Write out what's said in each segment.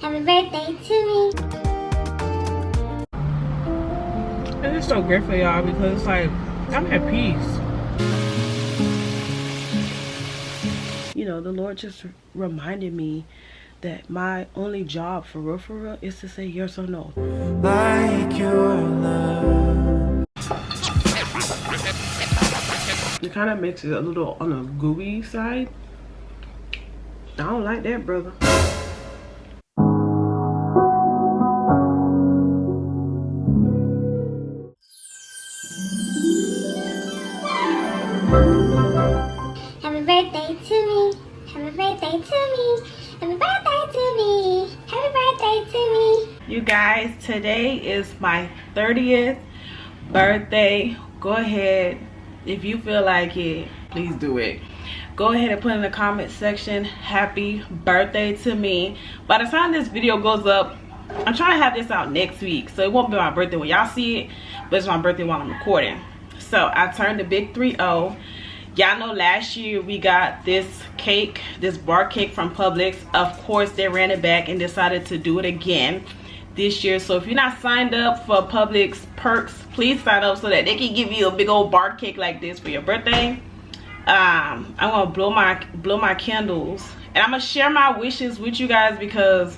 Happy birthday to me. I'm just so grateful, y'all, because it's like I'm at peace. You know, the Lord just reminded me that my only job for real is to say yes or no. Like your love. It kind of makes it a little on the gooey side. I don't like that, brother. Happy birthday to me. Happy birthday to me. Happy birthday to me. Happy birthday to me. You guys, today is my 30th birthday. Go ahead, if you feel like it, please do it. Go ahead and put in the comment section, happy birthday to me. By the time this video goes up, I'm trying to have this out next week, so it won't be my birthday when y'all see it, but it's my birthday while I'm recording. So I turned the big 3-0. Y'all know last year we got this cake, this bar cake from Publix. Of course, they ran it back and decided to do it again this year. So if you're not signed up for Publix perks, please sign up so that they can give you a big old bar cake like this for your birthday. I'm gonna blow my candles, and I'm gonna share my wishes with you guys, because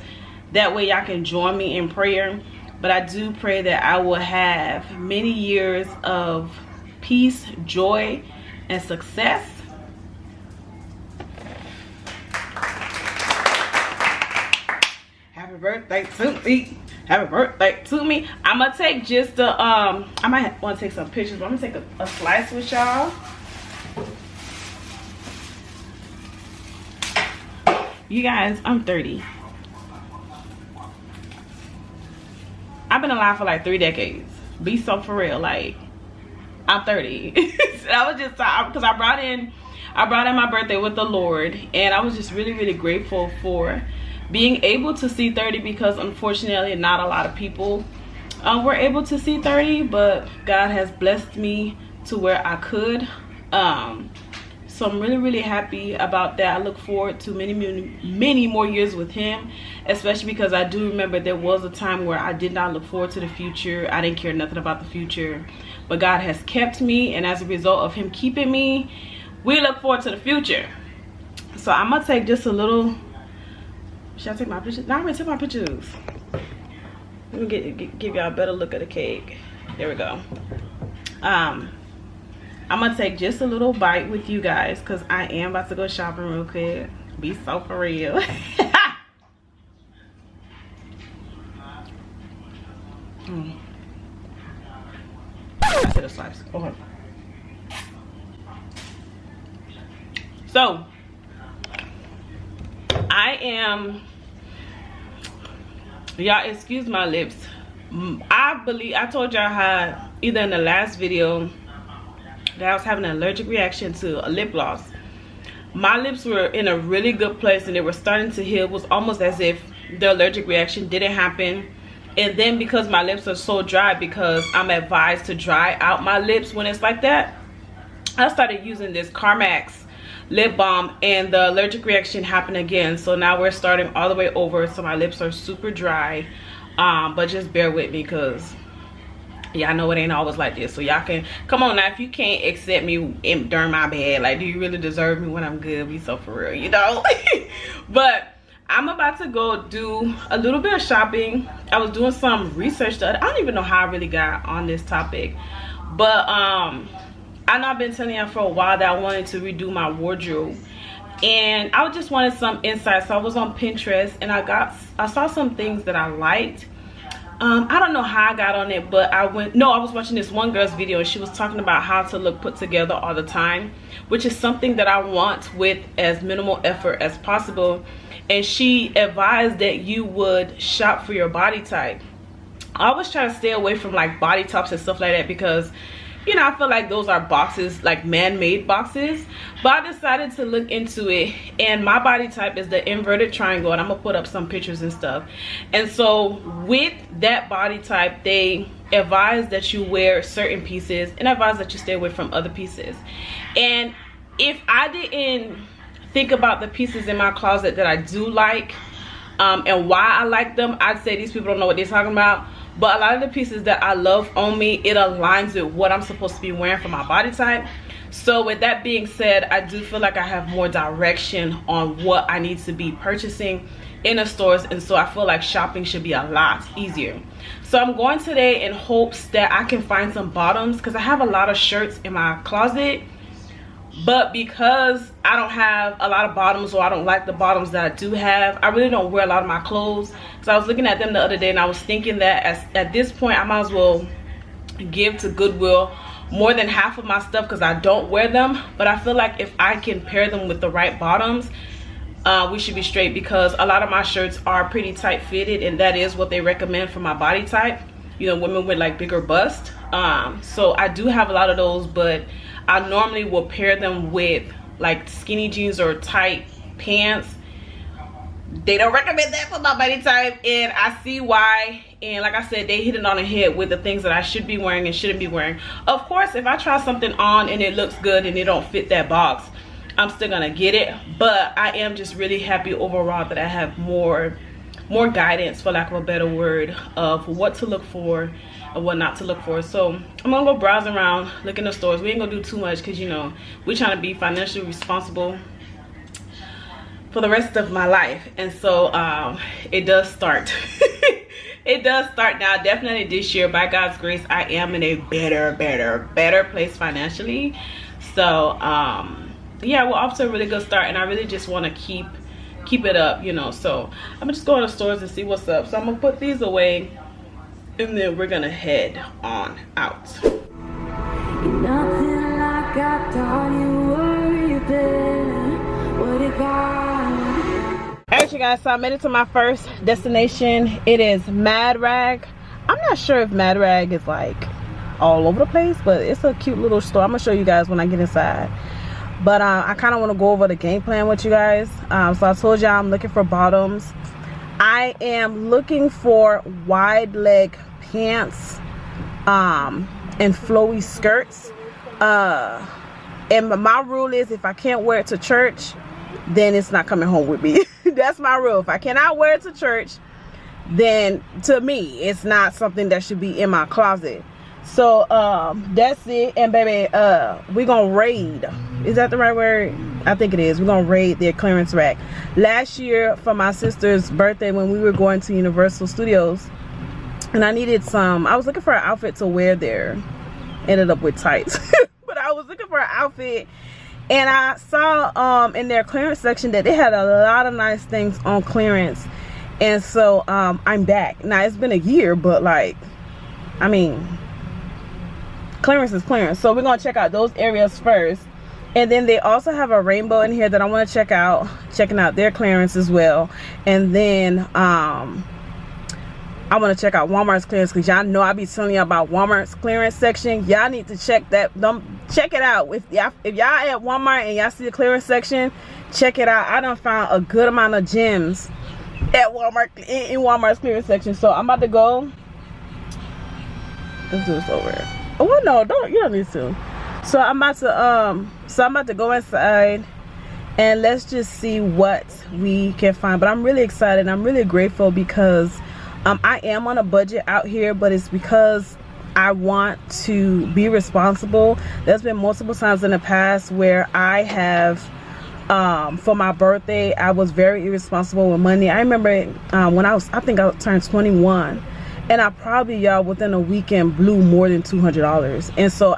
that way y'all can join me in prayer. But I do pray that I will have many years of peace, joy, and success. Happy birthday to me. Happy birthday to me. I'm gonna take just the I might want to take some pictures, but I'm gonna take a slice with y'all. You guys, I'm 30. I've been alive for like 3 decades. Be so for real, like I'm 30. I was just because I brought in my birthday with the Lord, and I was just really grateful for being able to see 30, because unfortunately not a lot of people were able to see 30, but God has blessed me to where I could. So I'm really happy about that. I look forward to many more years with him, especially because I do remember there was a time where I did not look forward to the future. I didn't care nothing about the future, but God has kept me, and as a result of him keeping me, we look forward to the future. So I'm gonna take just a little. Should I take my pictures? No, I'm gonna take my pictures. Let me give y'all a better look at the cake. There we go. I'm gonna take just a little bite with you guys, because I am about to go shopping real quick. Be so for real. I should have sliced. Okay. So I am, y'all excuse my lips. I told y'all how either in the last video that I was having an allergic reaction to a lip gloss. My lips were in a really good place and they were starting to heal. It was almost as if the allergic reaction didn't happen. And then because my lips are so dry, because I'm advised to dry out my lips when it's like that, I started using this Carmax lip balm, and the allergic reaction happened again. So now we're starting all the way over, so my lips are super dry. But just bear with me, because y'all know it ain't always like this. So y'all can come on now. If you can't accept me during my bad, like, do you really deserve me when I'm good? Be so for real, you know. But I'm about to go do a little bit of shopping. I was doing some research I don't even know how I really got on this topic, but I know I've been telling y'all for a while that I wanted to redo my wardrobe, and I just wanted some insight. So I was on Pinterest, and I saw some things that I liked. I don't know how I got on it, but I was watching this one girl's video, and she was talking about how to look put together all the time, which is something that I want with as minimal effort as possible. And she advised that you would shop for your body type. I always try to stay away from like body tops and stuff like that, because you know, I feel like those are boxes, like man-made boxes. But I decided to look into it, and my body type is the inverted triangle, and I'm gonna put up some pictures and stuff. And so with that body type, they advise that you wear certain pieces and advise that you stay away from other pieces. And if I didn't think about the pieces in my closet that I do like, and why I like them. I'd say these people don't know what they're talking about, but a lot of the pieces that I love on me, it aligns with what I'm supposed to be wearing for my body type. So with that being said, I do feel like I have more direction on what I need to be purchasing in the stores, and so I feel like shopping should be a lot easier. So I'm going today in hopes that I can find some bottoms, because I have a lot of shirts in my closet, but because I don't have a lot of bottoms, or I don't like the bottoms that I do have, I really don't wear a lot of my clothes. So I was looking at them the other day, and I was thinking that at this point I might as well give to Goodwill more than half of my stuff, because I don't wear them. But I feel like if I can pair them with the right bottoms, we should be straight, because a lot of my shirts are pretty tight fitted, and that is what they recommend for my body type, you know, women with like bigger bust. So I do have a lot of those, but I normally will pair them with like skinny jeans or tight pants. They don't recommend that for my body type, and I see why. And like I said, they hit it on the head with the things that I should be wearing and shouldn't be wearing. Of course, if I try something on and it looks good and it don't fit that box, I'm still gonna get it. But I am just really happy overall that I have more guidance, for lack of a better word, of what to look for and what not to look for. So I'm gonna go browsing around, look in the stores. We ain't gonna do too much, because you know we're trying to be financially responsible for the rest of my life. And so it does start it does start now. Definitely this year, by God's grace, I am in a better place financially. So yeah, we're off to a really good start, and I really just want to keep it up, you know. So I'm gonna just go to the stores and see what's up. So I'm gonna put these away, and then we're gonna head on out. Nothing like I thought you were, then what if Alright you guys, so I made it to my first destination. It is Mad Rag. I'm not sure if Mad Rag is like all over the place, but it's a cute little store. I'm gonna show you guys when I get inside. But I kind of want to go over the game plan with you guys. So I told y'all I'm looking for bottoms. I am looking for wide leg pants and flowy skirts. And my rule is, if I can't wear it to church, then it's not coming home with me. That's my rule. If I cannot wear it to church, then to me it's not something that should be in my closet. So that's it. And baby, we're gonna raid, is that the right word? I think it is. We're gonna raid their clearance rack. Last year for my sister's birthday, when we were going to Universal Studios, and I needed some, I was looking for an outfit to wear there. Ended up with tights. But I was looking for an outfit, and I saw in their clearance section that they had a lot of nice things on clearance. And so I'm back. Now it's been a year, but like, I mean, clearance is clearance. So we're gonna check out those areas first, and then they also have a rainbow in here that I want to check out, checking out their clearance as well. And then I want to check out Walmart's clearance, because y'all know I be telling you about Walmart's clearance section. Y'all need to check that. Check it out. If y'all at Walmart and y'all see the clearance section, check it out. I done found a good amount of gems at Walmart, in Walmart's clearance section. So I'm about to go. Let's do this over. Oh no, you don't need to. So I'm about to go inside, and let's just see what we can find. But I'm really excited. I'm really grateful, because I am on a budget out here, but it's because I want to be responsible. There's been multiple times in the past where I have, for my birthday, I was very irresponsible with money. I remember when I think I turned 21, and I probably, y'all, within a weekend blew more than $200. And so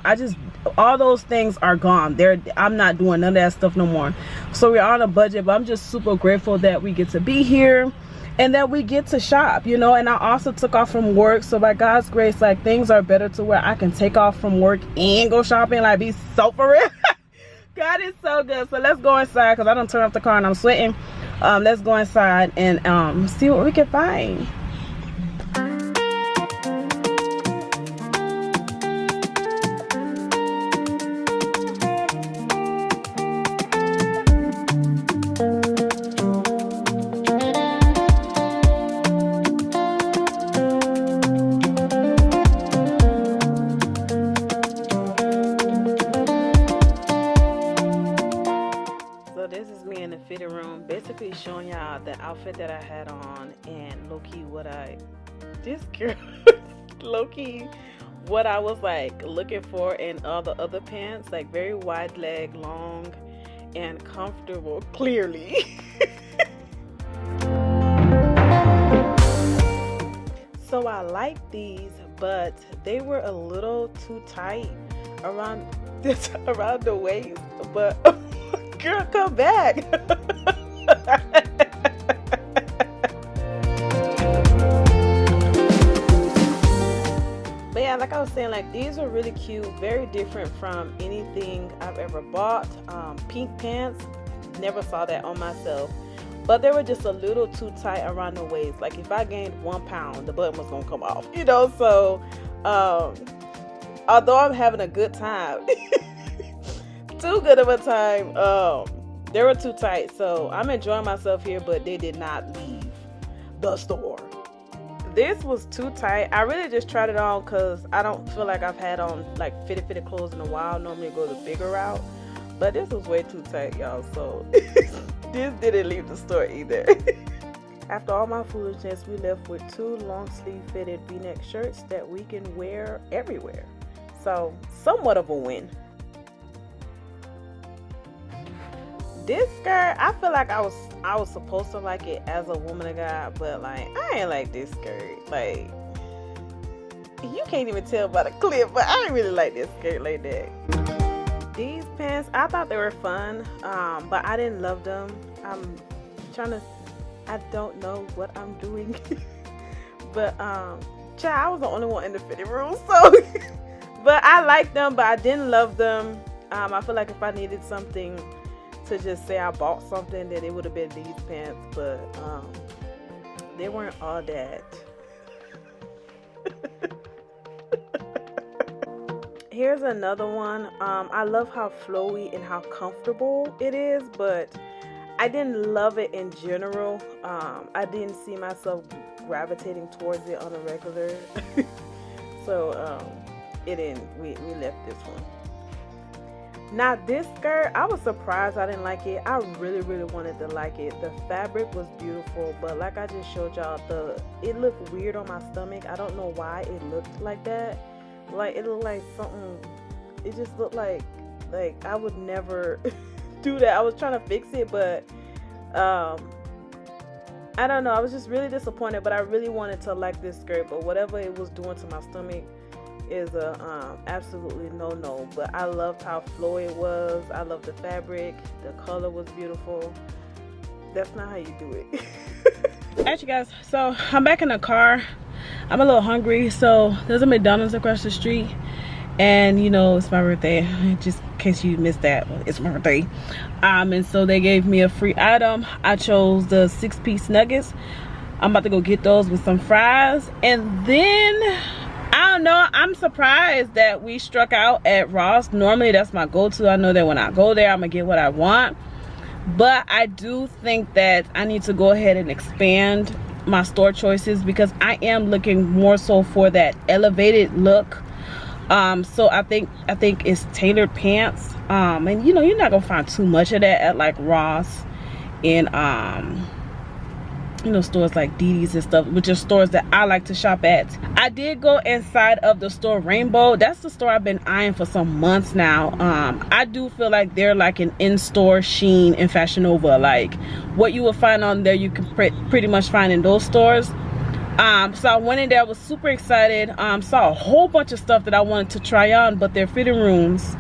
all those things are gone. I'm not doing none of that stuff no more. So we're on a budget, but I'm just super grateful that we get to be here and that we get to shop, you know. And I also took off from work, so by God's grace, like, things are better to where I can take off from work and go shopping, like, be so for real. God is so good. So let's go inside, because I don't turn off the car and I'm sweating. Let's go inside and see what we can find. showing y'all the outfit that I had on, and low-key this girl low-key what I was like looking for in all the other pants, like very wide leg, long and comfortable, clearly. So I like these, but they were a little too tight around the waist. But girl, come back. But yeah, like I was saying, like these are really cute, very different from anything I've ever bought. Pink pants, never saw that on myself, but they were just a little too tight around the waist. Like if I gained 1 pound, the button was gonna come off, you know. So although I'm having a good time, too good of a time, they were too tight. So I'm enjoying myself here, but they did not leave the store. This was too tight. I really just tried it on because I don't feel like I've had on like fitted clothes in a while. Normally I go the bigger route, but this was way too tight, y'all. So this didn't leave the store either. After all my foolishness, we left with 2 long sleeve fitted v-neck shirts that we can wear everywhere. So somewhat of a win. This skirt, I feel like I was supposed to like it as a woman of God, but like I ain't like this skirt. Like you can't even tell by the clip, but I ain't really like this skirt like that. These pants, I thought they were fun, but I didn't love them. I don't know what I'm doing. But child, I was the only one in the fitting room, so but I liked them, but I didn't love them. I feel like if I needed something to just say I bought something, that it would have been these pants, but they weren't all that. Here's another one. I love how flowy and how comfortable it is, but I didn't love it in general. I didn't see myself gravitating towards it on a regular. So we left this one. Now this skirt, I was surprised I didn't like it. I really wanted to like it. The fabric was beautiful, but like I just showed y'all, it looked weird on my stomach. I don't know why it looked like that. Like it looked like something, it just looked like I would never do that. I was trying to fix it, but I don't know, I was just really disappointed. But I really wanted to like this skirt, but whatever it was doing to my stomach is a absolutely no. But I loved how flowy it was. I loved the fabric, the color was beautiful. That's not how you do it. Alright, you guys, so I'm back in the car. I'm a little hungry, so there's a McDonald's across the street, and you know it's my birthday, just in case you missed that, it's my birthday. And so they gave me a free item. I chose the 6-piece nuggets. I'm about to go get those with some fries, and then I don't know, I'm surprised that we struck out at Ross. Normally that's my go-to. I know that when I go there I'm gonna get what I want, but I do think that I need to go ahead and expand my store choices, because I am looking more so for that elevated look. So I think it's tailored pants, and you know, you're not gonna find too much of that at like Ross and you know, stores like Didi's and stuff, which are stores that I like to shop at. I did go inside of the store Rainbow. That's the store I've been eyeing for some months now. I do feel like they're like an in-store Shein and Fashion Nova. Like what you will find on there, you can pretty much find in those stores. So I went in there, I was super excited. Saw a whole bunch of stuff that I wanted to try on, but their fitting rooms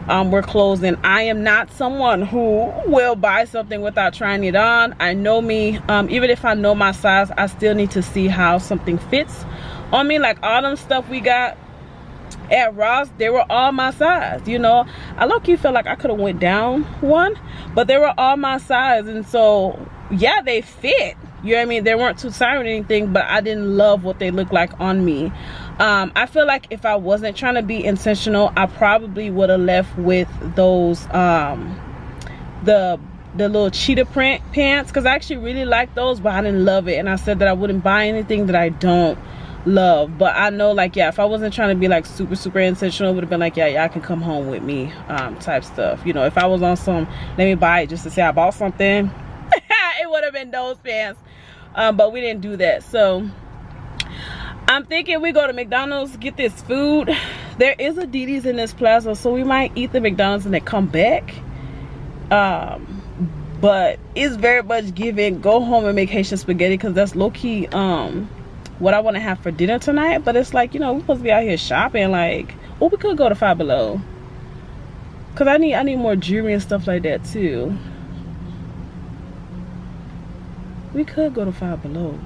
were closed, and I am not someone who will buy something without trying it on. I know me, even if I know my size, I still need to see how something fits on me. Like all them stuff we got at Ross, they were all my size, you know. I low-key feel like I could have went down one, but they were all my size, and so yeah, they fit, you know what I mean. They weren't too tight or anything, but I didn't love what they looked like on me. I feel like if I wasn't trying to be intentional, I probably would have left with those the little cheetah print pants, because I actually really like those, but I didn't love it, and I said that I wouldn't buy anything that I don't love. But I know, like, yeah, if I wasn't trying to be like super intentional, it would have been like, yeah, y'all can come home with me type stuff, you know. If I was on some let me buy it just to say I bought something, it would have been those pants. But we didn't do that. So I'm thinking we go to McDonald's, get this food. There is a Diddy's in this plaza, so we might eat the McDonald's and then come back. But it's very much giving go home and make Haitian spaghetti, because that's low-key what I want to have for dinner tonight. But it's like, you know, we're supposed to be out here shopping. Like, oh, we could go to Five Below, because I need more jewelry and stuff like that too. We could go to Five Below,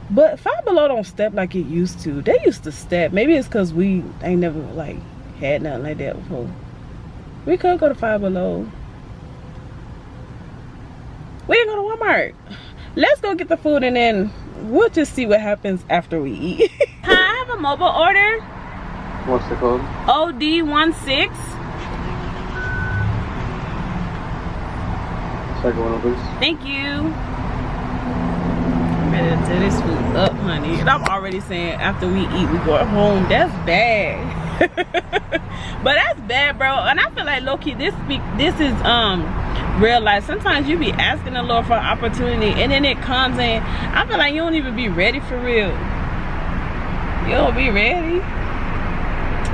but Five Below don't step like it used to. They used to step. Maybe it's because we ain't never like had nothing like that before. We could go to Five Below. We can go to Walmart. Let's go get the food and then we'll just see what happens after we eat. Hi, I have a mobile order. What's the code? OD16. Second one, please. Thank you. I'm ready to tear this food up, honey. And I'm already saying after we eat, we go home. That's bad. But that's bad, bro. And I feel like low-key, this is real life. Sometimes you be asking the Lord for an opportunity and then it comes in. I feel like you don't even be ready for real. You don't be ready.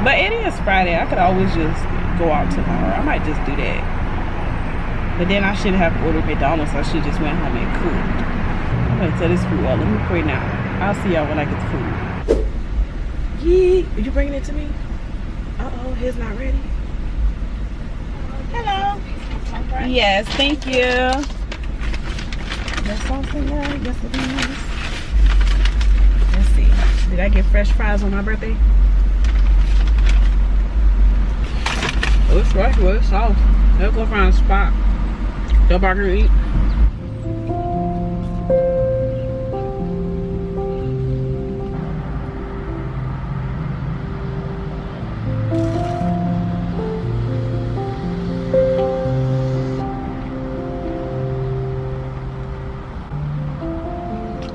But it is Friday. I could always just go out tomorrow. I might just do that. But then I shouldn't have ordered McDonald's. I should just went home and cooked. I'm gonna tell this food up. Let me pray now. I'll see y'all when I get the food. Yeah, are you bringing it to me? Uh-oh, his not ready. Hello. Yes, thank you. There's something there. Yes, it is. Let's see. Did I get fresh fries on my birthday? Oh, it's fresh. Well, it's soft. Let's go find a spot. Don't I can eat.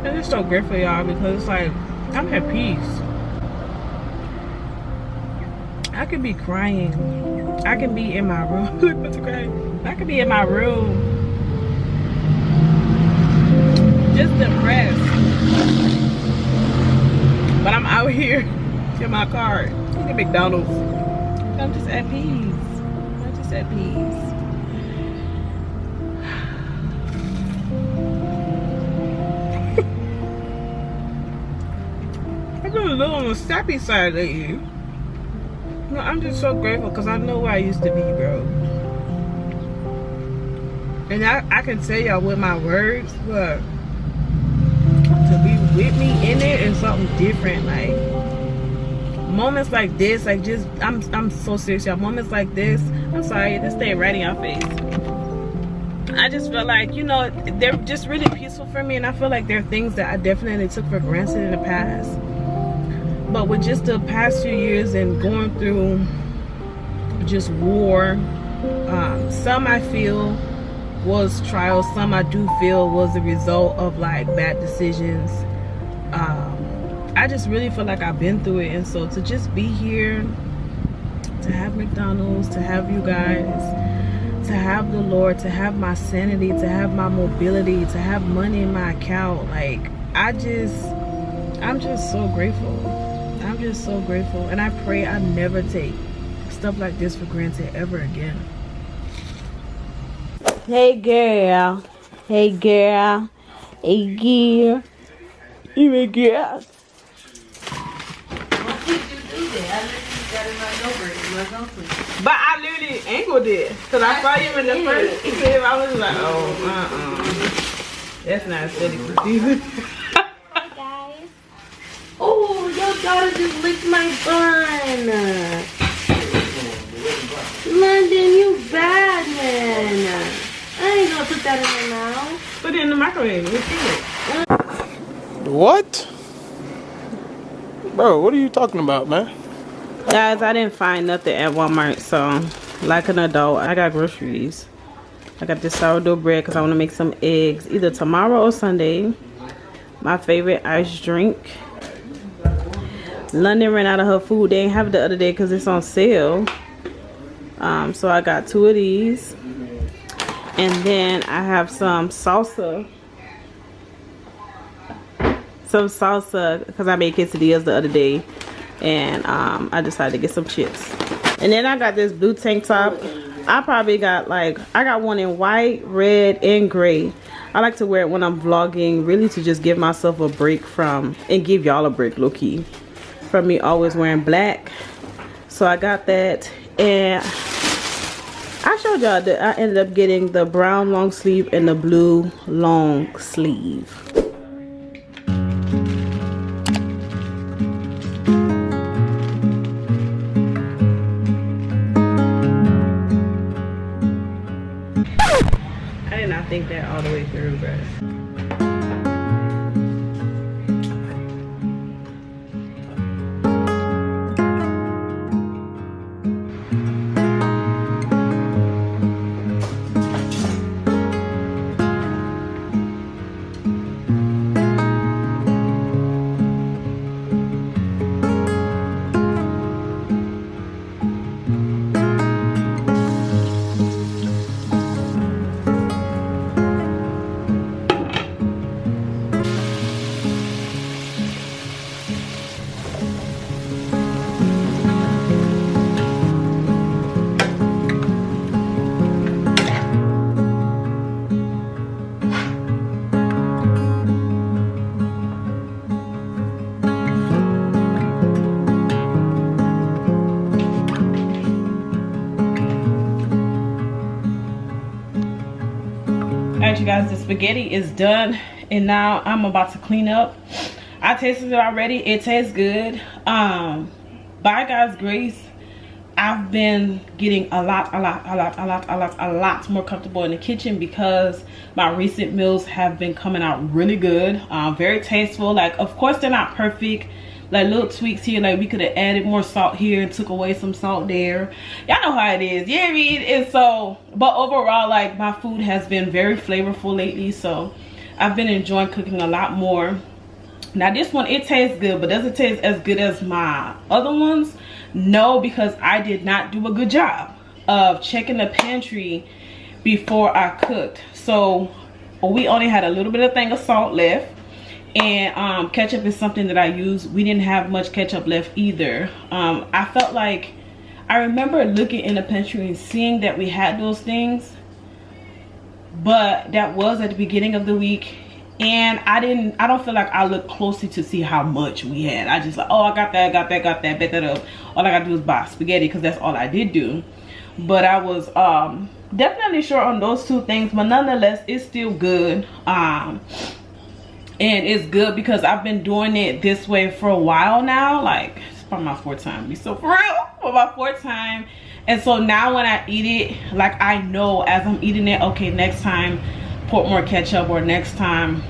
I'm just so grateful, y'all, because it's like I'm at peace. I could be crying. I can be in my room. I could be in my room, just depressed. But I'm out here in my car eating McDonald's. I'm just at peace. I'm just at peace. I've been a little on the sappy side lately. No, I'm just so grateful because I know where I used to be, bro. And I can tell y'all with my words, but to be with me in it is something different. Like moments like this, like just I'm so serious, y'all. Moments like this, I'm sorry, this stay right in your face. I just feel like, you know, they're just really peaceful for me, and I feel like there are things that I definitely took for granted in the past. But with just the past few years and going through just war, some I feel was trials, some I do feel was a result of like bad decisions. I just really feel like I've been through it, and so to just be here, to have McDonald's, to have you guys, to have the Lord, to have my sanity, to have my mobility, to have money in my account, like I'm just so grateful. I'm just so grateful, and I pray I never take stuff like this for granted ever again. Hey girl, hey girl, hey girl, even girl. But I literally angled it because I saw you in the first clip. I was like, oh, that's not steady procedure. Guys. Oh, your daughter just licked my bun. London, you bad man. I ain't gonna put that in my mouth. Put it in the microwave. Let's see it. What? Bro, what are you talking about, man? Guys, I didn't find nothing at Walmart, so like an adult, I got groceries. I got this sourdough bread because I want to make some eggs either tomorrow or Sunday. My favorite ice drink. London ran out of her food. They didn't have it the other day because it's on sale. So I got 2 of these. And then I have some salsa. Because I made quesadillas the other day. And I decided to get some chips. And then I got this blue tank top. I probably got like, I got one in white, red, and gray. I like to wear it when I'm vlogging, really to just give myself a break from, and give y'all a break, low-key, from me always wearing black. So I got that. And I showed y'all that I ended up getting the brown long sleeve and the blue long sleeve. I did not think that all the way through, but alright, you guys, the spaghetti is done, and now I'm about to clean up. I tasted it already. It tastes good. By God's grace, I've been getting a lot more comfortable in the kitchen because my recent meals have been coming out really good. Very tasteful. Like, of course they're not perfect, like little tweaks here, like we could have added more salt here and took away some salt there. Y'all know how it is, yeah, I mean. And so, but overall, like, my food has been very flavorful lately, so I've been enjoying cooking a lot more. Now this one, it tastes good, but does it taste as good as my other ones? No, because I did not do a good job of checking the pantry before I cooked. So we only had a little bit of thing of salt left, and ketchup is something that I use. We didn't have much ketchup left either. I felt like, I remember looking in the pantry and seeing that we had those things, but that was at the beginning of the week, and I don't feel like I looked closely to see how much we had. I just like, oh, I got that, bet that up. All I gotta do is buy spaghetti, because that's all I did do. But I was definitely short on those two things, but nonetheless, it's still good. And it's good because I've been doing it this way for a while now. Like, it's probably my fourth time. Be so for real, for my fourth time. And so now when I eat it, like, I know as I'm eating it, okay, next time put more ketchup, or next time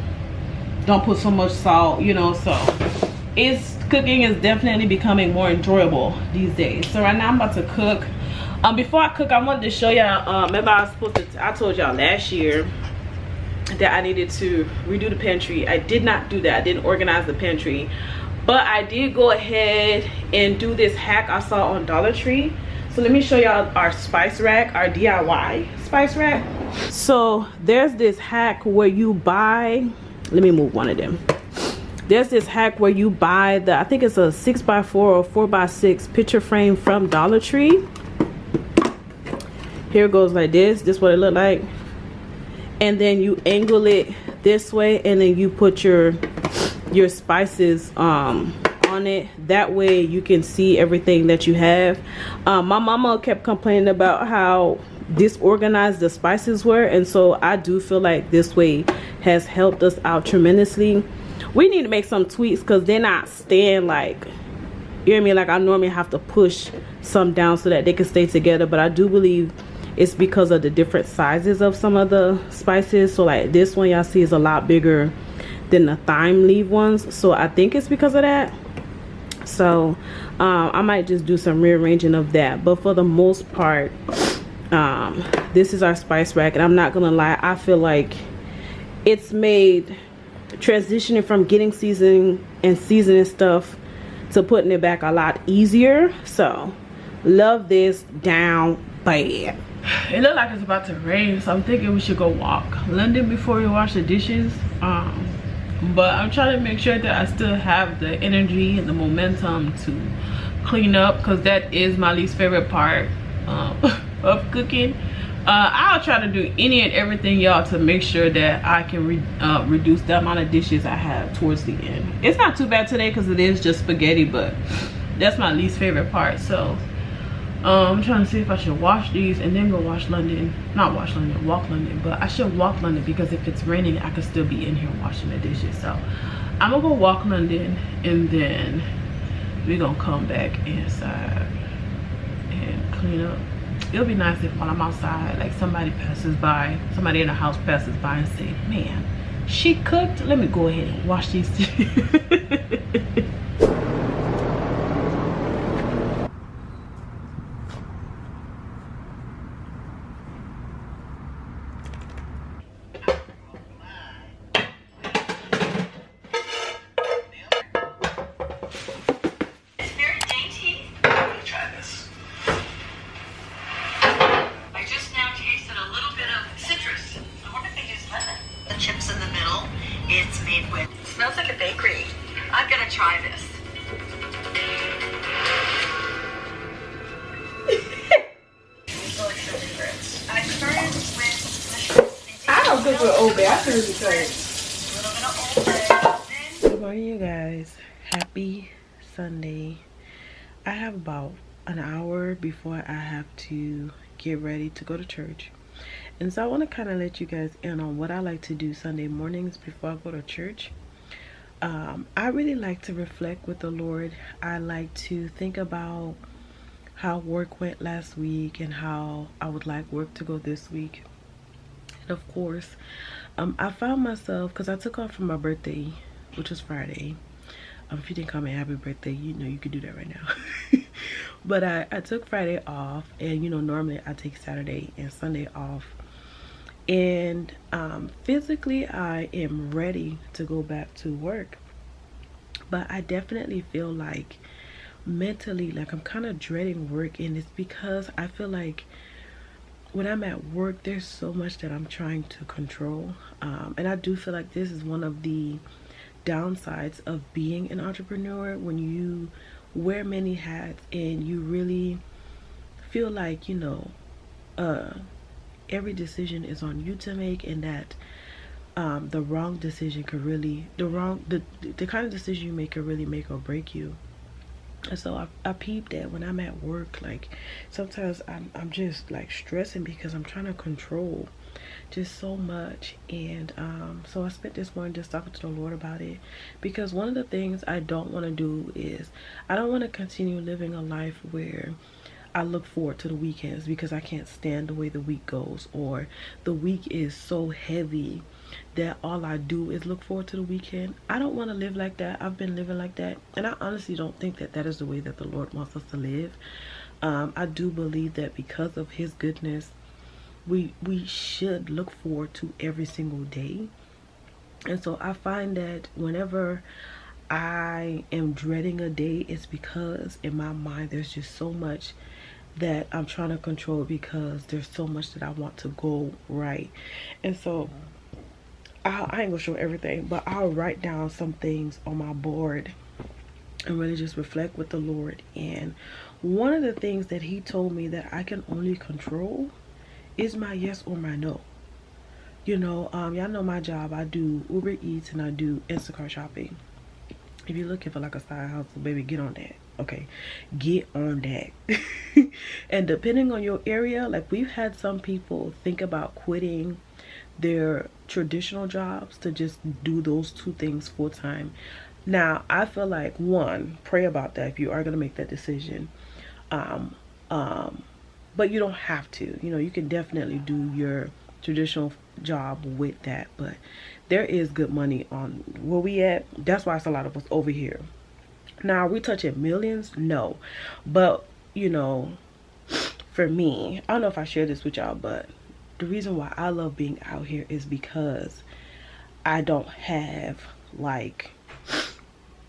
don't put so much salt, you know. So cooking is definitely becoming more enjoyable these days. So right now I'm about to cook. Before I cook, I wanted to show y'all, remember I told y'all last year that I needed to redo the pantry. I did not do that. I didn't organize the pantry, but I did go ahead and do this hack I saw on Dollar Tree. So let me show y'all our spice rack, our DIY spice rack. So there's this hack where you buy, let me move one of them. There's this hack where you buy the, I think it's a 6x4 or 4x6 picture frame from Dollar Tree. Here it goes like this. This is what it looked like. And then you angle it this way, and then you put your spices on it. That way you can see everything that you have. My mama kept complaining about how disorganized the spices were, and so I do feel like this way has helped us out tremendously. We need to make some tweaks because they're not staying, like, you know what I mean, like I normally have to push some down so that they can stay together. But I do believe it's because of the different sizes of some of the spices. So like this one y'all see is a lot bigger than the thyme leaf ones, so I think it's because of that. So I might just do some rearranging of that, but for the most part, this is our spice rack. And I'm not gonna lie, I feel like it's made transitioning from getting seasoning stuff to putting it back a lot easier. So love this down bad. It looked like it's about to rain, so I'm thinking we should go walk London before we wash the dishes. But I'm trying to make sure that I still have the energy and the momentum to clean up, because that is my least favorite part of cooking. I'll try to do any and everything, y'all, to make sure that I can reduce the amount of dishes I have towards the end. It's not too bad today because it is just spaghetti, but that's my least favorite part. So I'm trying to see if I should wash these and then go wash London. Not wash London, walk London. But I should walk London because if it's raining, I could still be in here washing the dishes. So I'm gonna go walk London and then we're gonna come back inside and clean up. It'll be nice if while I'm outside, like somebody passes by, somebody in the house passes by and say, man, she cooked. Let me go ahead and wash these dishes. Chips in the middle. It's made with. Smells like a bakery. I'm gonna try this. I started with. I don't cook with Old Bay. I serve the A little bit of Old Bay. Good morning, you guys. Happy Sunday. I have about an hour before I have to get ready to go to church. And so I want to kind of let you guys in on what I like to do Sunday mornings before I go to church. I really like to reflect with the Lord. I like to think about how work went last week and how I would like work to go this week. And of course, I found myself, because I took off for my birthday, which was Friday. If you didn't call me happy birthday, you know you could do that right now. But I took Friday off, and you know normally I take Saturday and Sunday off. And physically I am ready to go back to work, but I definitely feel like mentally, like I'm kind of dreading work. And it's because I feel like when I'm at work, there's so much that I'm trying to control, and I do feel like this is one of the downsides of being an entrepreneur, when you wear many hats and you really feel like, you know, every decision is on you to make, and that the wrong decision could really, the kind of decision you make could really make or break you. And so I peeped that when I'm at work, like sometimes I'm just like stressing because I'm trying to control just so much. And so I spent this morning just talking to the Lord about it, because one of the things I don't want to do is I don't want to continue living a life where I look forward to the weekends because I can't stand the way the week goes, or the week is so heavy that all I do is look forward to the weekend. I don't want to live like that. I've been living like that, and I honestly don't think that that is the way that the Lord wants us to live. I do believe that because of his goodness, we should look forward to every single day. And so I find that whenever I am dreading a day, it's because in my mind there's just so much that I'm trying to control, because there's so much that I want to go right. And so I ain't gonna show everything, but I'll write down some things on my board and really just reflect with the Lord. And one of the things that he told me that I can only control is my yes or my no. You know, y'all know my job. I do Uber Eats and I do Instacart shopping. If you're looking for like a side hustle, baby, get on that. Okay, get on that. And depending on your area, like we've had some people think about quitting their traditional jobs to just do those two things full time. Now I feel like, one, pray about that if you are going to make that decision. But you don't have to, you know, you can definitely do your traditional job with that. But there is good money on where we at. That's why it's a lot of us over here. Now, are we touching millions? No. But, you know, for me, I don't know if I share this with y'all, but the reason why I love being out here is because I don't have like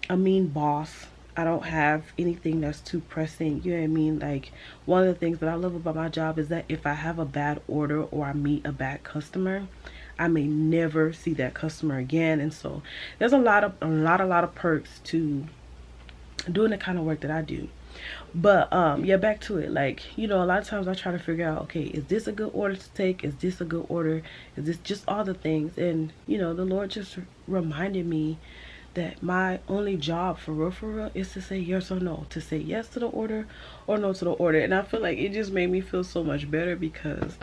a mean boss. I don't have anything that's too pressing, you know what I mean? Like, one of the things that I love about my job is that if I have a bad order or I meet a bad customer, I may never see that customer again. And so there's a lot of perks to doing the kind of work that I do. But yeah, back to it. Like, you know, a lot of times I try to figure out, okay, is this a good order to take? Is this a good order? Is this just all the things? And you know, the Lord just reminded me that my only job for real is to say yes or no, to say yes to the order or no to the order. And I feel like it just made me feel so much better, because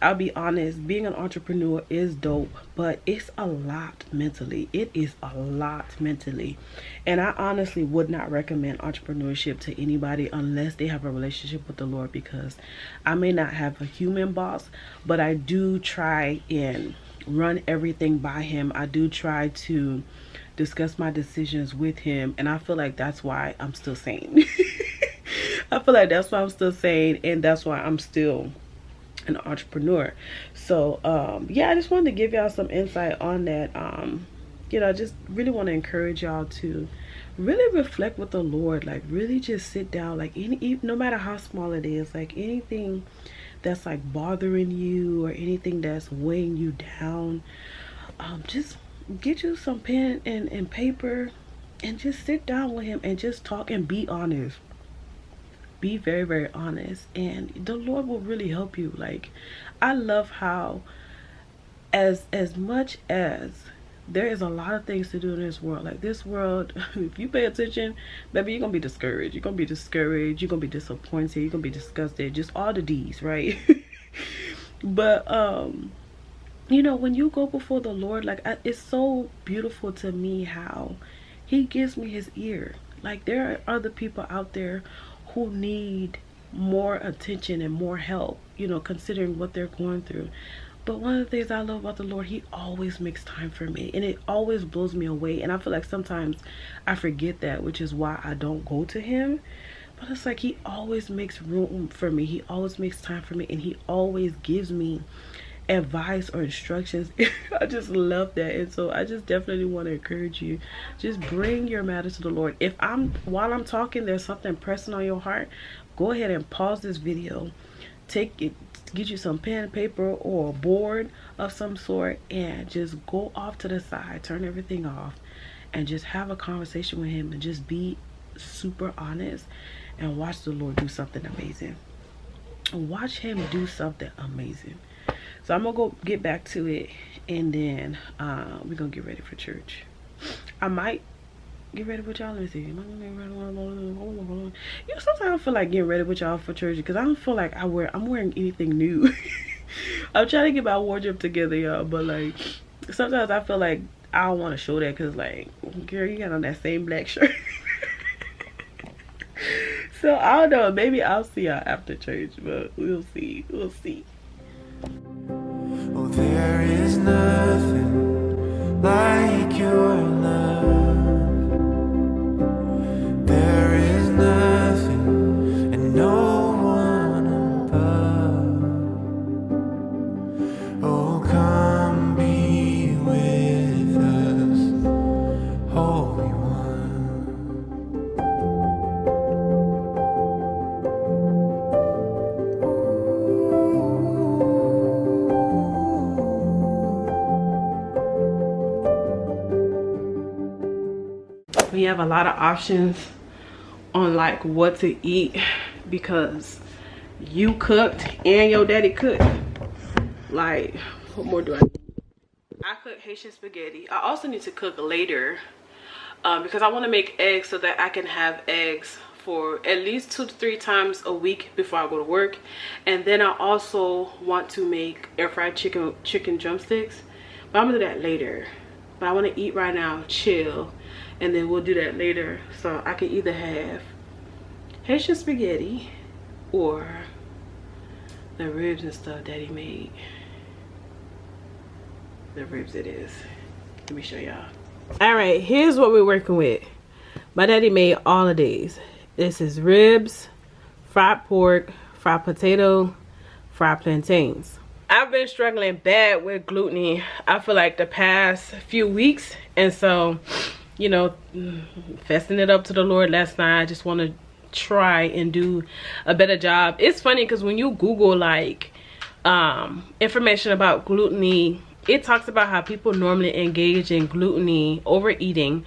I'll be honest, being an entrepreneur is dope, but it's a lot mentally. It is a lot mentally. And I honestly would not recommend entrepreneurship to anybody unless they have a relationship with the Lord, because I may not have a human boss, but I do try and run everything by him. I do try to discuss my decisions with him, and I feel like that's why I'm still sane. I feel like that's why I'm still sane, and that's why I'm still an entrepreneur. So yeah, I just wanted to give y'all some insight on that. You know, I just really want to encourage y'all to really reflect with the Lord. Like, really just sit down, like, no matter how small it is, like anything that's like bothering you or anything that's weighing you down, just get you some pen and paper and just sit down with him and just talk and be honest. Be very, very honest, and the Lord will really help you. Like, I love how as much as there is a lot of things to do in this world, like this world, if you pay attention, baby, you're gonna be discouraged, you're gonna be disappointed, you're gonna be disgusted, just all the D's, right? But you know, when you go before the Lord, like, it's so beautiful to me how he gives me his ear. Like, there are other people out there who need more attention and more help, you know, considering what they're going through. But one of the things I love about the Lord, he always makes time for me, and it always blows me away. And I feel like sometimes I forget that, which is why I don't go to him. But it's like he always makes room for me, he always makes time for me, and he always gives me advice or instructions. I just love that. And so I just definitely want to encourage you, just bring your matter to the Lord. If while I'm talking, there's something pressing on your heart, go ahead and pause this video, take it, get you some pen and paper or a board of some sort, and just go off to the side, turn everything off, and just have a conversation with him, and just be super honest and watch the Lord do something amazing. Watch him do something amazing. So I'm gonna go get back to it, and then we're gonna get ready for church. I might get ready with y'all. Let me see. You know, sometimes I feel like getting ready with y'all for church, because I don't feel like I'm wearing anything new. I'm trying to get my wardrobe together, y'all, but like sometimes I feel like I don't want to show that, because like, girl, you got on that same black shirt. So I don't know, maybe I'll see y'all after church, but we'll see. Oh, there is nothing like your love. There is nothing and no one above. Oh, come be with us, Holy One. We have a lot of options on like what to eat, because you cooked and your daddy cooked. Like, what more do I need? I cook Haitian spaghetti. I also need to cook later because I want to make eggs so that I can have eggs for at least 2 to 3 times a week before I go to work. And then I also want to make air fried chicken drumsticks, but I'm gonna do that later. But I want to eat right now, chill, and then we'll do that later. So I can either have Haitian spaghetti or the ribs and stuff Daddy made. The ribs it is. Let me show y'all. All right, here's what we're working with. My daddy made all of these. This is ribs, fried pork, fried potato, fried plantains. I've been struggling bad with gluttony, I feel like the past few weeks, and so you know, festing it up to the Lord last night. I just want to try and do a better job. It's funny because when you Google like information about gluttony, it talks about how people normally engage in gluttony, overeating,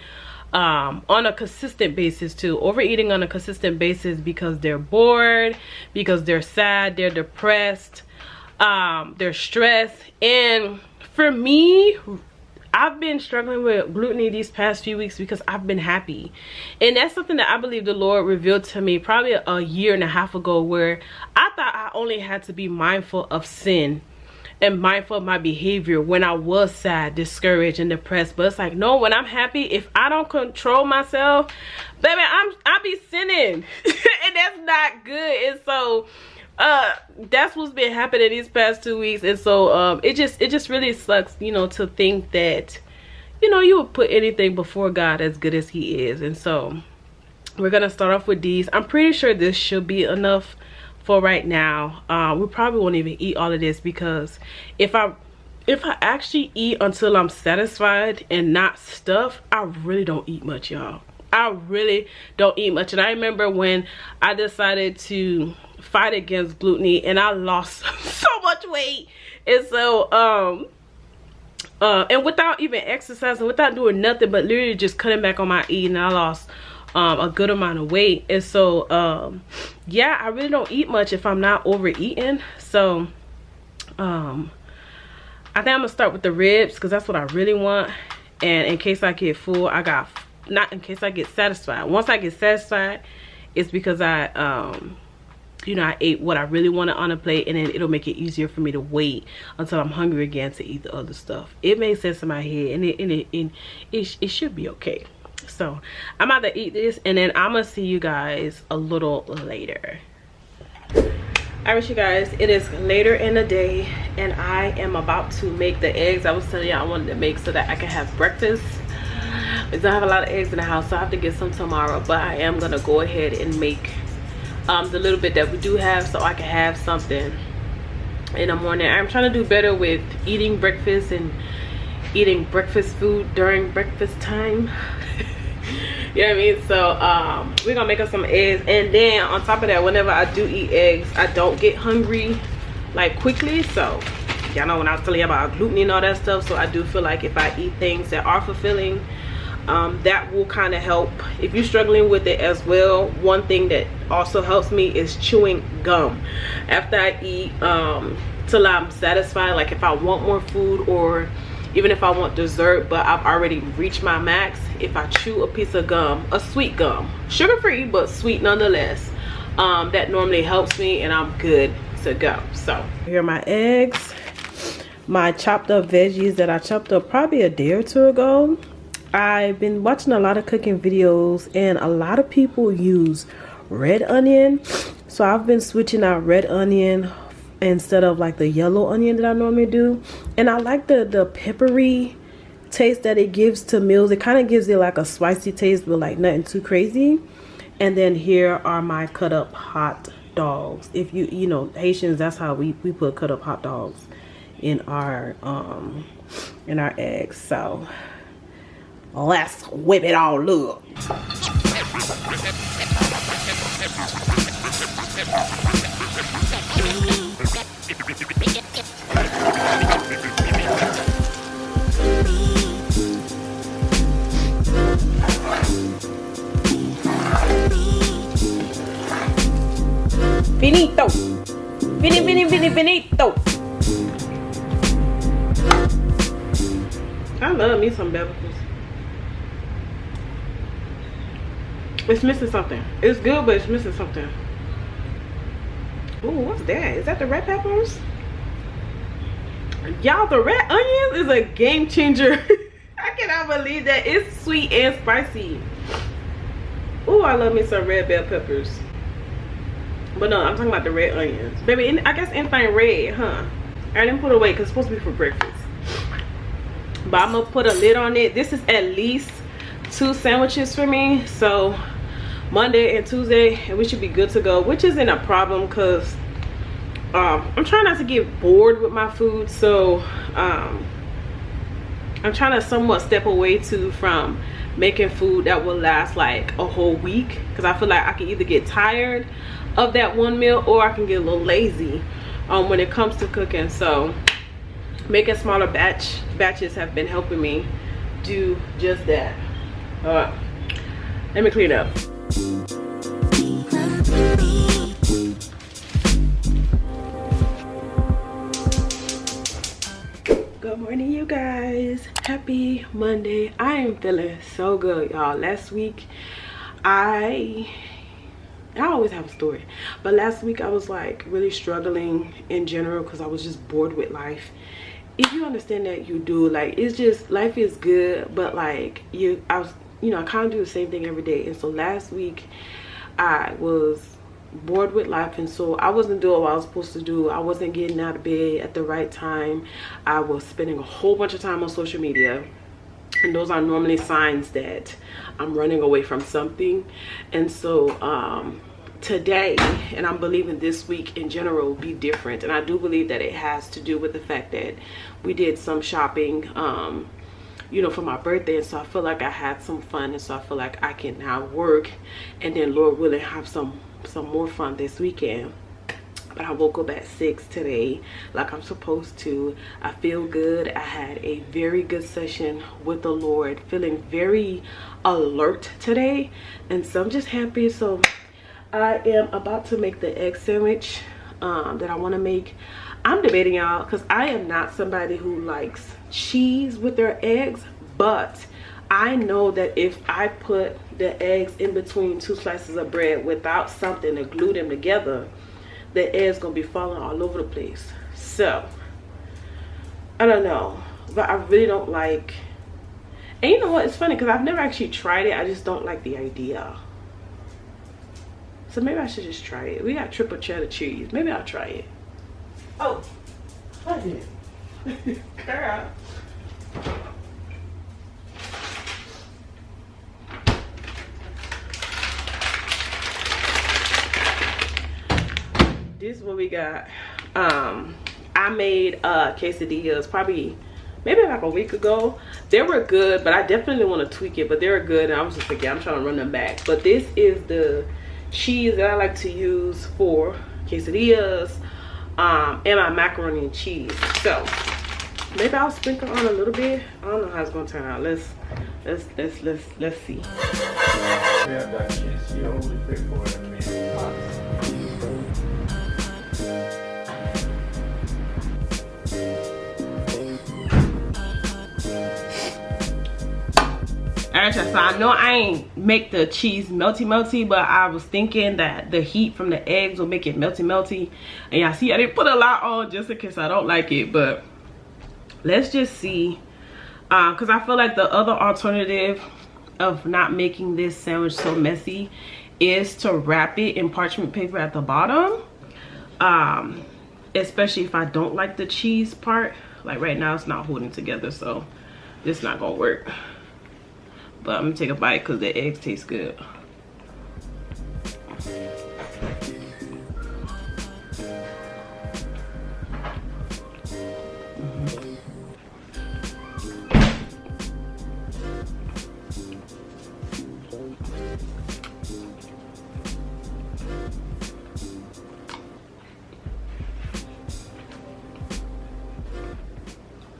on a consistent basis too. Overeating on a consistent basis because they're bored, because they're sad, they're depressed, they're stressed. And for me, I've been struggling with gluttony these past few weeks because I've been happy. And that's something that I believe the Lord revealed to me probably a year and a half ago, where I thought I only had to be mindful of sin and mindful of my behavior when I was sad, discouraged, and depressed. But it's like, no, when I'm happy, if I don't control myself, baby, I be sinning. And that's not good. And so that's what's been happening these past 2 weeks. And so it just really sucks, you know, to think that, you know, you would put anything before God as good as he is. And so we're gonna start off with these. I'm pretty sure this should be enough for right now. We probably won't even eat all of this, because if I actually eat until I'm satisfied and not stuffed, I really don't eat much, y'all. I really don't eat much. And I remember when I decided to fight against gluttony and I lost so much weight. And so and without even exercising, without doing nothing but literally just cutting back on my eating, I lost a good amount of weight. And so yeah, I really don't eat much if I'm not overeating. So I think I'm gonna start with the ribs because that's what I really want. And in case I get full, not in case I get satisfied. Once I get satisfied, it's because I you know, I ate what I really wanted on a plate, and then it'll make it easier for me to wait until I'm hungry again to eat the other stuff. It makes sense in my head, and it should be okay. So I'm about to eat this, and then I'm gonna see you guys a little later. Alright, you guys, it is later in the day, and I am about to make the eggs I was telling you I wanted to make so that I can have breakfast. I don't have a lot of eggs in the house, so I have to get some tomorrow, but I am gonna go ahead and make the little bit that we do have so I can have something in the morning. I'm trying to do better with eating breakfast and eating breakfast food during breakfast time. You know what I mean? So we're gonna make us some eggs, and then on top of that, whenever I do eat eggs, I don't get hungry like quickly. So y'all know when I was telling you about gluten and all that stuff, so I do feel like if I eat things that are fulfilling, that will kind of help. If you're struggling with it as well, one thing that also helps me is chewing gum after I eat till I'm satisfied. Like if I want more food, or even if I want dessert but I've already reached my max, if I chew a piece of gum, a sweet gum, sugar-free but sweet nonetheless, that normally helps me and I'm good to go. So here are my eggs, my chopped up veggies that I chopped up probably a day or two ago. I've been watching a lot of cooking videos, and a lot of people use red onion, so I've been switching out red onion instead of like the yellow onion that I normally do. And I like the peppery taste that it gives to meals. It kind of gives it like a spicy taste, but like nothing too crazy. And then here are my cut up hot dogs. If you know, Haitians, that's how we put cut up hot dogs in our eggs. So let's whip it all up. Finito. Finito. I love me some beverages. It's missing something. It's good, but it's missing something. Ooh, what's that? Is that the red peppers? Y'all, the red onions is a game changer. I cannot believe that. It's sweet and spicy. Ooh, I love me some red bell peppers. But no, I'm talking about the red onions. Baby, I guess anything red, huh? I didn't put it away because it's supposed to be for breakfast. But I'm going to put a lid on it. This is at least 2 sandwiches for me. So Monday and Tuesday, and we should be good to go, which isn't a problem because I'm trying not to get bored with my food. So I'm trying to somewhat step away from making food that will last like a whole week, because I feel like I can either get tired of that one meal or I can get a little lazy when it comes to cooking. So making smaller batches have been helping me do just that. Let me clean up. Good morning, you guys. Happy Monday. I am feeling so good, y'all. Last week I always have a story, but last week I was like really struggling in general because I was just bored with life. If you understand that, you do. Like, it's just, life is good, but like I kind of do the same thing every day. And so last week I was bored with life, and so I wasn't doing what I was supposed to do. I wasn't getting out of bed at the right time. I was spending a whole bunch of time on social media, and those are normally signs that I'm running away from something. And so today, and I'm believing this week in general will be different, and I do believe that it has to do with the fact that we did some shopping for my birthday, and so I feel like I had some fun, and so I feel like I can now work and then, Lord willing, have some more fun this weekend. But I woke up at 6 today like I'm supposed to. I feel good. I had a very good session with the Lord, feeling very alert today, and so I'm just happy. So I am about to make the egg sandwich that I want to make. I'm debating, y'all, because I am not somebody who likes cheese with their eggs, but I know that if I put the eggs in between two slices of bread without something to glue them together, the eggs gonna be falling all over the place. So I don't know, but I really don't like, and you know what, it's funny because I've never actually tried it. I just don't like the idea. So maybe I should just try it. We got triple cheddar cheese. Maybe I'll try it. Oh, what is it? Girl. This is what we got. I made quesadillas maybe like a week ago. They were good, but I definitely want to tweak it, but they were good, and I was just like, yeah, I'm trying to run them back. But this is the cheese that I like to use for quesadillas and my macaroni and cheese. So maybe I'll sprinkle on a little bit. I don't know how it's gonna turn out. Let's see. Yeah, that cheese, you only pay for it. Alright, so I know I ain't make the cheese melty, but I was thinking that the heat from the eggs will make it melty. And y'all see, I didn't put a lot on just in case I don't like it, but let's just see. Because I feel like the other alternative of not making this sandwich so messy is to wrap it in parchment paper at the bottom. Especially if I don't like the cheese part. Like right now it's not holding together, so it's not gonna work. But I'm gonna take a bite because the eggs taste good.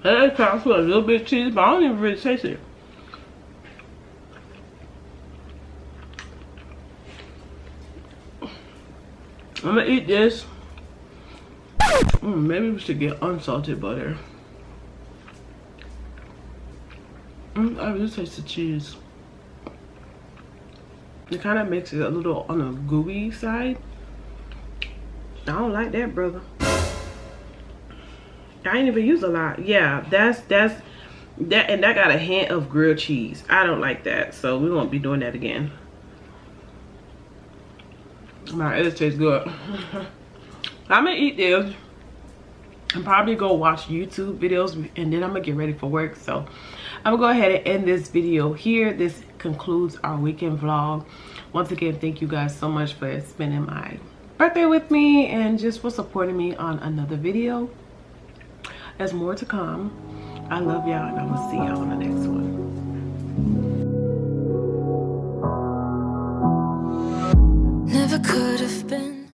It counts for a little bit of cheese, but I don't even really taste it. I'm gonna eat this. Maybe we should get unsalted butter. I really taste the cheese. It kind of makes it a little on the gooey side. I don't like that, brother. I ain't even use a lot. Yeah, that's that, and that got a hint of grilled cheese. I don't like that, so we won't be doing that again. Alright, it tastes good. I'm gonna eat this and probably go watch YouTube videos, and then I'm gonna get ready for work. So I'm gonna go ahead and end this video here. This concludes our weekend vlog. Once again, thank you guys so much for spending my birthday with me and just for supporting me on another video. There's more to come. I love y'all, and I will see y'all on the next one. never could have been.